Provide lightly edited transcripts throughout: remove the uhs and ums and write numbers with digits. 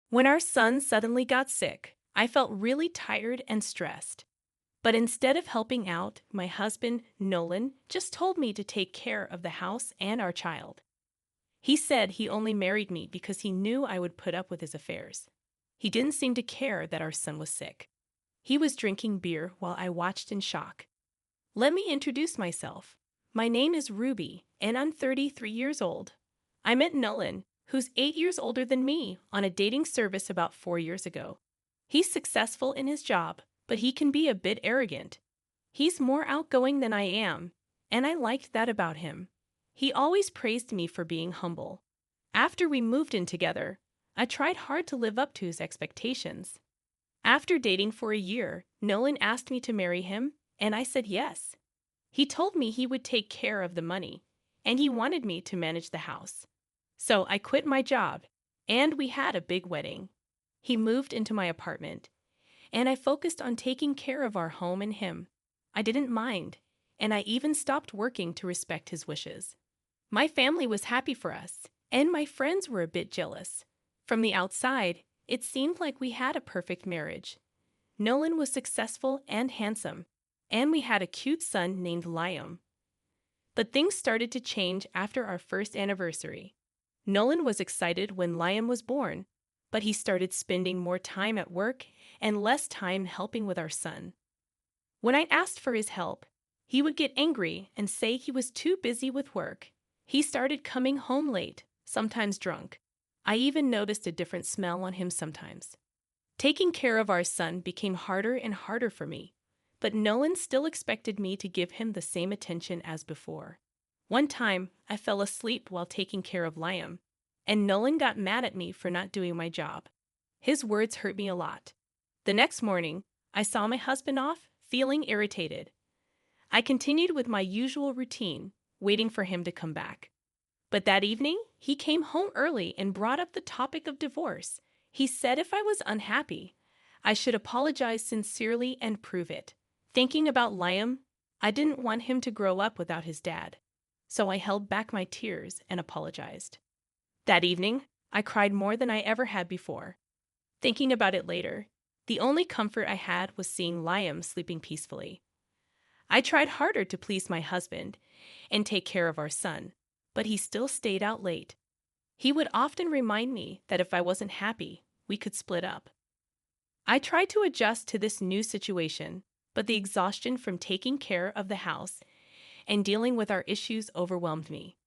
When our son suddenly got sick, I felt really tired and stressed. But instead of helping out, my husband, Nolan, just told me to take care of the house and our child. He said he only married me because he knew I would put up with his affairs. He didn't seem to care that our son was sick. He was drinking beer while I watched in shock. Let me introduce myself. My name is Ruby, and I'm 33 years old. I met Nolan, who's 8 years older than me, on a dating service about 4 years ago. He's successful in his job, but he can be a bit arrogant. He's more outgoing than I am, and I liked that about him. He always praised me for being humble. After we moved in together, I tried hard to live up to his expectations. After dating for a year, Nolan asked me to marry him, and I said yes. He told me he would take care of the money, and he wanted me to manage the house. So I quit my job, and we had a big wedding. He moved into my apartment, and I focused on taking care of our home and him. I didn't mind, and I even stopped working to respect his wishes. My family was happy for us, and my friends were a bit jealous. From the outside, it seemed like we had a perfect marriage. Nolan was successful and handsome, and we had a cute son named Liam. But things started to change after our first anniversary. Nolan was excited when Liam was born, but he started spending more time at work and less time helping with our son. When I asked for his help, he would get angry and say he was too busy with work. He started coming home late, sometimes drunk. I even noticed a different smell on him sometimes. Taking care of our son became harder and harder for me, but Nolan still expected me to give him the same attention as before. One time, I fell asleep while taking care of Liam, and Nolan got mad at me for not doing my job. His words hurt me a lot. The next morning, I saw my husband off, feeling irritated. I continued with my usual routine, waiting for him to come back. But that evening, he came home early and brought up the topic of divorce. He said if I was unhappy, I should apologize sincerely and prove it. Thinking about Liam, I didn't want him to grow up without his dad, so I held back my tears and apologized. That evening, I cried more than I ever had before. Thinking about it later, the only comfort I had was seeing Liam sleeping peacefully. I tried harder to please my husband and take care of our son, but he still stayed out late. He would often remind me that if I wasn't happy, we could split up. I tried to adjust to this new situation, but the exhaustion from taking care of the house and dealing with our issues overwhelmed me.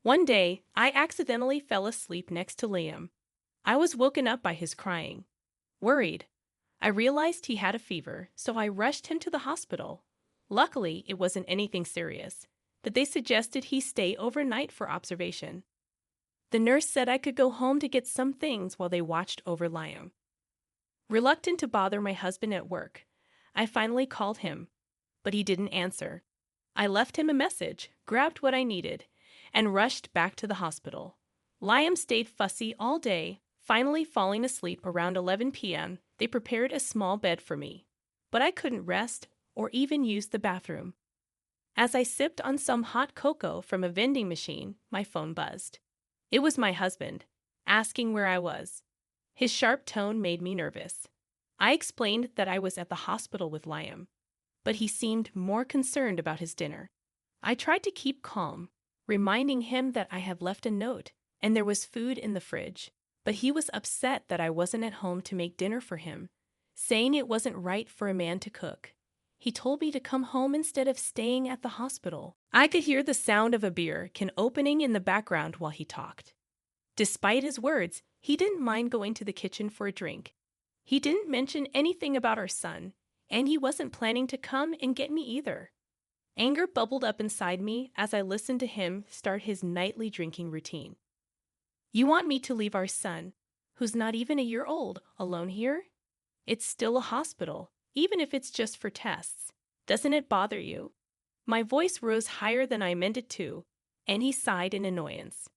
One day, I accidentally fell asleep next to Liam. I was woken up by his crying. Worried, I realized he had a fever, so I rushed him to the hospital. Luckily, it wasn't anything serious, but they suggested he stay overnight for observation. The nurse said I could go home to get some things while they watched over Liam. Reluctant to bother my husband at work, I finally called him, but he didn't answer. I left him a message, grabbed what I needed, and rushed back to the hospital. Liam stayed fussy all day. Finally falling asleep around 11 p.m., they prepared a small bed for me, but I couldn't rest or even use the bathroom. As I sipped on some hot cocoa from a vending machine, my phone buzzed. It was my husband, asking where I was. His sharp tone made me nervous. I explained that I was at the hospital with Liam, but he seemed more concerned about his dinner. I tried to keep calm, reminding him that I had left a note and there was food in the fridge. But he was upset that I wasn't at home to make dinner for him, saying it wasn't right for a man to cook. He told me to come home instead of staying at the hospital. I could hear the sound of a beer can opening in the background while he talked. Despite his words, he didn't mind going to the kitchen for a drink. He didn't mention anything about our son, and he wasn't planning to come and get me either. Anger bubbled up inside me as I listened to him start his nightly drinking routine. You want me to leave our son, who's not even a year old, alone here? It's still a hospital, even if it's just for tests. Doesn't it bother you? My voice rose higher than I meant it to, and he sighed in annoyance.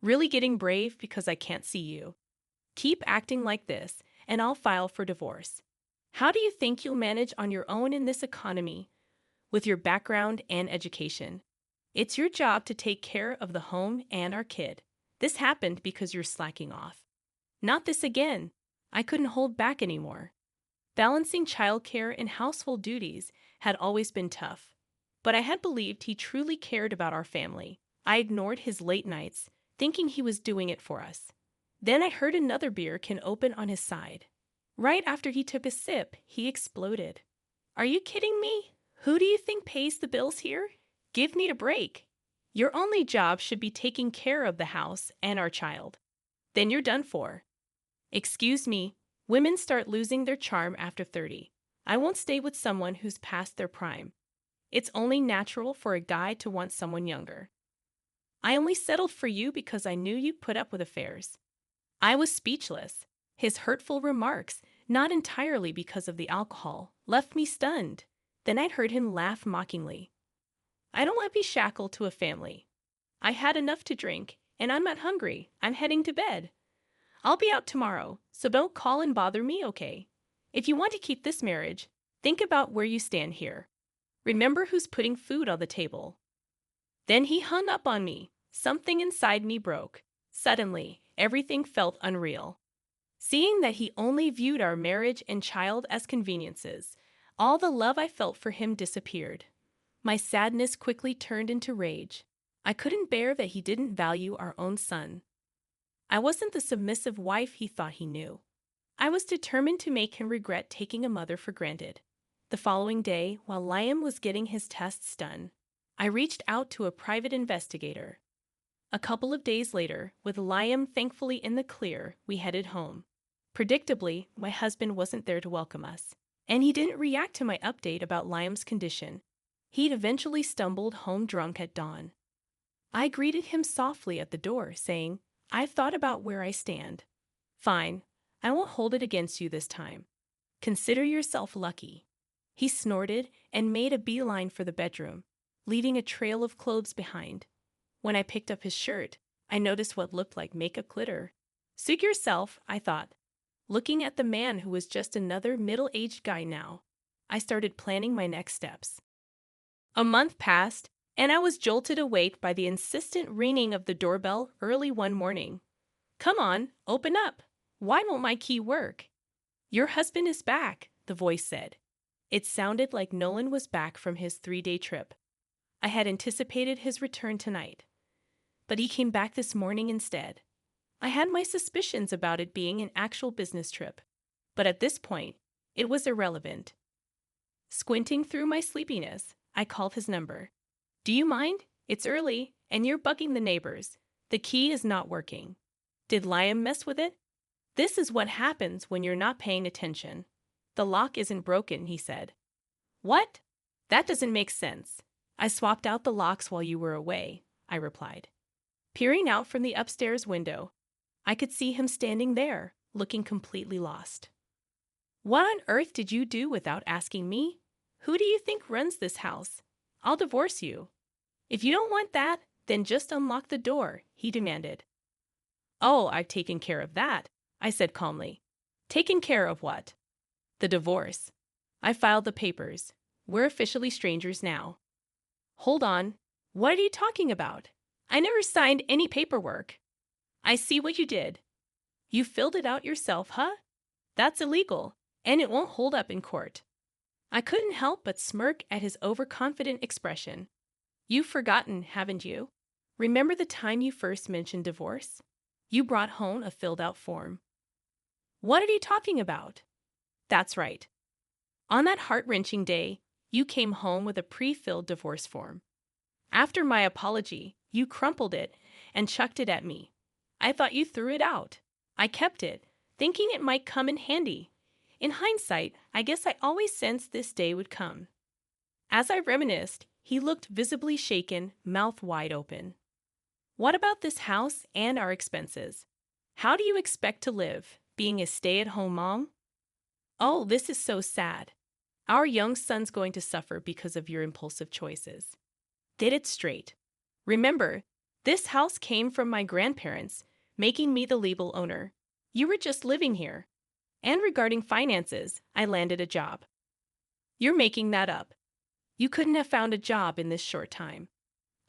Really getting brave because I can't see you. Keep acting like this, and I'll file for divorce. How do you think you'll manage on your own in this economy, with your background and education? It's your job to take care of the home and our kid. This happened because you're slacking off. Not this again. I couldn't hold back anymore. Balancing childcare and household duties had always been tough, but I had believed he truly cared about our family. I ignored his late nights, thinking he was doing it for us. Then I heard another beer can open on his side. Right after he took a sip, he exploded. Are you kidding me? Who do you think pays the bills here? Give me a break. Your only job should be taking care of the house and our child. Then you're done for. Excuse me, women start losing their charm after 30. I won't stay with someone who's past their prime. It's only natural for a guy to want someone younger. I only settled for you because I knew you'd put up with affairs. I was speechless. His hurtful remarks, not entirely because of the alcohol, left me stunned. Then I heard him laugh mockingly. I don't want to be shackled to a family. I had enough to drink, and I'm not hungry. I'm heading to bed. I'll be out tomorrow, so don't call and bother me, okay? If you want to keep this marriage, think about where you stand here. Remember who's putting food on the table. Then he hung up on me. Something inside me broke. Suddenly, everything felt unreal. Seeing that he only viewed our marriage and child as conveniences, all the love I felt for him disappeared. My sadness quickly turned into rage. I couldn't bear that he didn't value our own son. I wasn't the submissive wife he thought he knew. I was determined to make him regret taking a mother for granted. The following day, while Liam was getting his tests done, I reached out to a private investigator. A couple of days later, with Liam thankfully in the clear, we headed home. Predictably, my husband wasn't there to welcome us, and he didn't react to my update about Liam's condition. He'd eventually stumbled home drunk at dawn. I greeted him softly at the door, saying, I've thought about where I stand. Fine, I won't hold it against you this time. Consider yourself lucky. He snorted and made a beeline for the bedroom, leaving a trail of clothes behind. When I picked up his shirt, I noticed what looked like makeup glitter. Suit yourself, I thought. Looking at the man who was just another middle-aged guy now, I started planning my next steps. A month passed, and I was jolted awake by the insistent ringing of the doorbell early one morning. Come on, open up. Why won't my key work? Your husband is back, the voice said. It sounded like Nolan was back from his 3-day trip. I had anticipated his return tonight, but he came back this morning instead. I had my suspicions about it being an actual business trip, but at this point, it was irrelevant. Squinting through my sleepiness, I called his number. Do you mind? It's early, and you're bugging the neighbors. The key is not working. Did Liam mess with it? This is what happens when you're not paying attention. The lock isn't broken, he said. What? That doesn't make sense. I swapped out the locks while you were away, I replied. Peering out from the upstairs window, I could see him standing there, looking completely lost. What on earth did you do without asking me? Who do you think runs this house? I'll divorce you. If you don't want that, then just unlock the door, he demanded. Oh, I've taken care of that, I said calmly. Taken care of what? The divorce. I filed the papers. We're officially strangers now. Hold on. What are you talking about? I never signed any paperwork. I see what you did. You filled it out yourself, huh? That's illegal, and it won't hold up in court. I couldn't help but smirk at his overconfident expression. You've forgotten, haven't you? Remember the time you first mentioned divorce? You brought home a filled-out form. What are you talking about? That's right. On that heart-wrenching day, you came home with a pre-filled divorce form. After my apology, you crumpled it and chucked it at me. I thought you threw it out. I kept it, thinking it might come in handy. In hindsight, I guess I always sensed this day would come. As I reminisced, he looked visibly shaken, mouth wide open. What about this house and our expenses? How do you expect to live, being a stay-at-home mom? Oh, this is so sad. Our young son's going to suffer because of your impulsive choices. Get it straight. Remember, this house came from my grandparents, making me the legal owner. You were just living here. And regarding finances, I landed a job. You're making that up. You couldn't have found a job in this short time.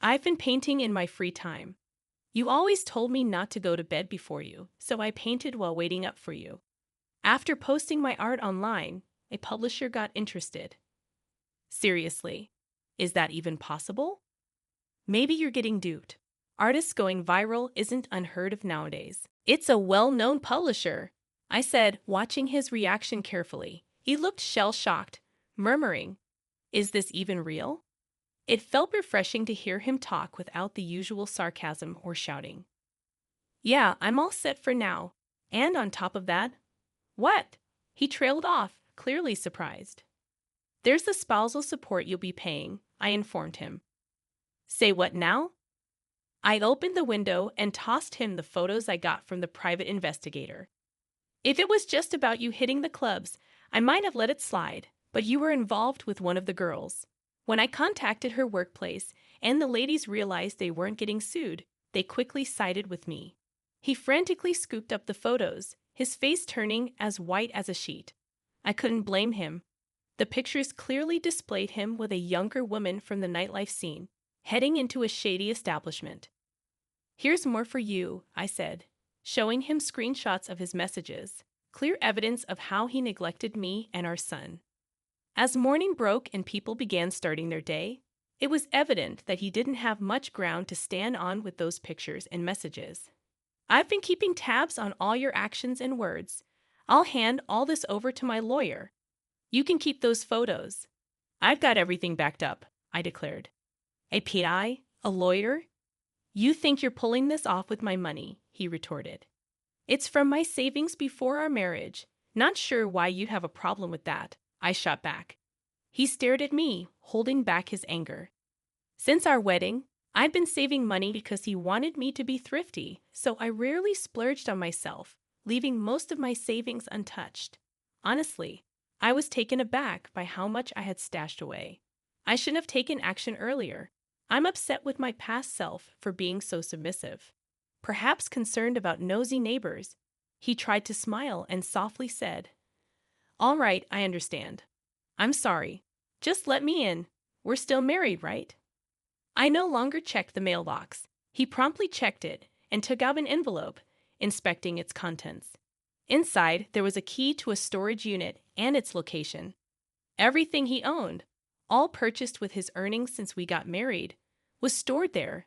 I've been painting in my free time. You always told me not to go to bed before you, so I painted while waiting up for you. After posting my art online, a publisher got interested. Seriously, is that even possible? Maybe you're getting duped. Artists going viral isn't unheard of nowadays. It's a well-known publisher, I said, watching his reaction carefully. He looked shell-shocked, murmuring, "Is this even real?" It felt refreshing to hear him talk without the usual sarcasm or shouting. "Yeah, I'm all set for now. And on top of that—" "What?" He trailed off, clearly surprised. "There's the spousal support you'll be paying," I informed him. "Say what now?" I opened the window and tossed him the photos I got from the private investigator. "If it was just about you hitting the clubs, I might have let it slide, but you were involved with one of the girls. When I contacted her workplace and the ladies realized they weren't getting sued, they quickly sided with me." He frantically scooped up the photos, his face turning as white as a sheet. I couldn't blame him. The pictures clearly displayed him with a younger woman from the nightlife scene, heading into a shady establishment. "Here's more for you," I said, showing him screenshots of his messages, clear evidence of how he neglected me and our son. As morning broke and people began starting their day, it was evident that he didn't have much ground to stand on with those pictures and messages. "I've been keeping tabs on all your actions and words. I'll hand all this over to my lawyer. You can keep those photos. I've got everything backed up," I declared. "A PI? A lawyer? You think you're pulling this off with my money," he retorted. "It's from my savings before our marriage. Not sure why you'd have a problem with that," I shot back. He stared at me, holding back his anger. "Since our wedding, I've been saving money because he wanted me to be thrifty, so I rarely splurged on myself, leaving most of my savings untouched. Honestly, I was taken aback by how much I had stashed away. I shouldn't have taken action earlier. I'm upset with my past self for being so submissive. Perhaps concerned about nosy neighbors." He tried to smile and softly said, "All right, I understand. I'm sorry. Just let me in. We're still married, right?" I no longer checked the mailbox. He promptly checked it and took out an envelope, inspecting its contents. Inside, there was a key to a storage unit and its location. Everything he owned, all purchased with his earnings since we got married, was stored there.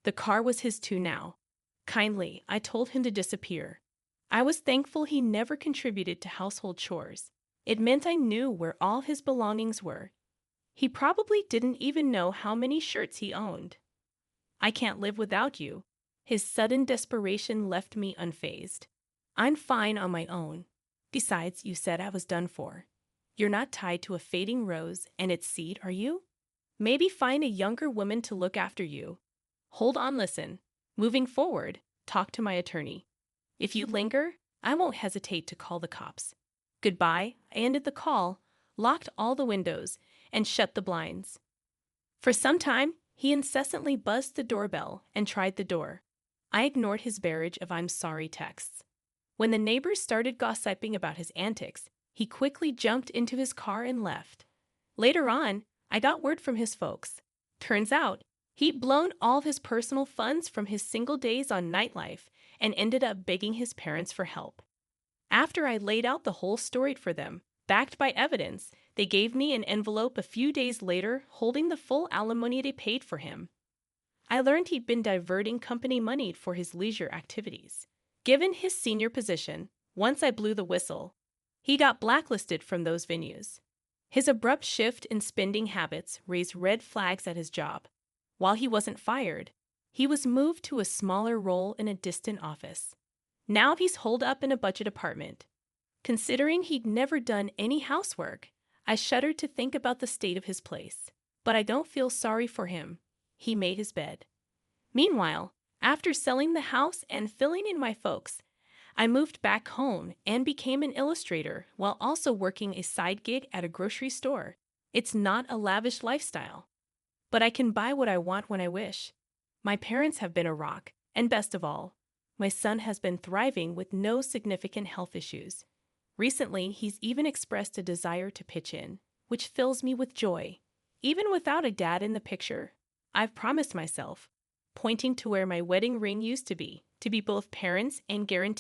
The car was his too now. Kindly, I told him to disappear. I was thankful he never contributed to household chores. It meant I knew where all his belongings were. He probably didn't even know how many shirts he owned. "I can't live without you." His sudden desperation left me unfazed. "I'm fine on my own. Besides, you said I was done for. You're not tied to a fading rose and its seed, are you? Maybe find a younger woman to look after you. Hold on, listen. Moving forward, talk to my attorney. If you linger, I won't hesitate to call the cops. Goodbye." I ended the call, locked all the windows, and shut the blinds. For some time, he incessantly buzzed the doorbell and tried the door. I ignored his barrage of "I'm sorry" texts. When the neighbors started gossiping about his antics, he quickly jumped into his car and left. Later on, I got word from his folks. Turns out, he'd blown all of his personal funds from his single days on nightlife and ended up begging his parents for help. After I laid out the whole story for them, backed by evidence, they gave me an envelope a few days later holding the full alimony they paid for him. I learned he'd been diverting company money for his leisure activities. Given his senior position, once I blew the whistle, he got blacklisted from those venues. His abrupt shift in spending habits raised red flags at his job. While he wasn't fired, he was moved to a smaller role in a distant office. Now he's holed up in a budget apartment. Considering he'd never done any housework, I shuddered to think about the state of his place. But I don't feel sorry for him. He made his bed. Meanwhile, after selling the house and filling in my folks, I moved back home and became an illustrator while also working a side gig at a grocery store. It's not a lavish lifestyle, but I can buy what I want when I wish. My parents have been a rock, and best of all, my son has been thriving with no significant health issues. Recently, he's even expressed a desire to pitch in, which fills me with joy. Even without a dad in the picture, I've promised myself, pointing to where my wedding ring used to be both parents and guarantee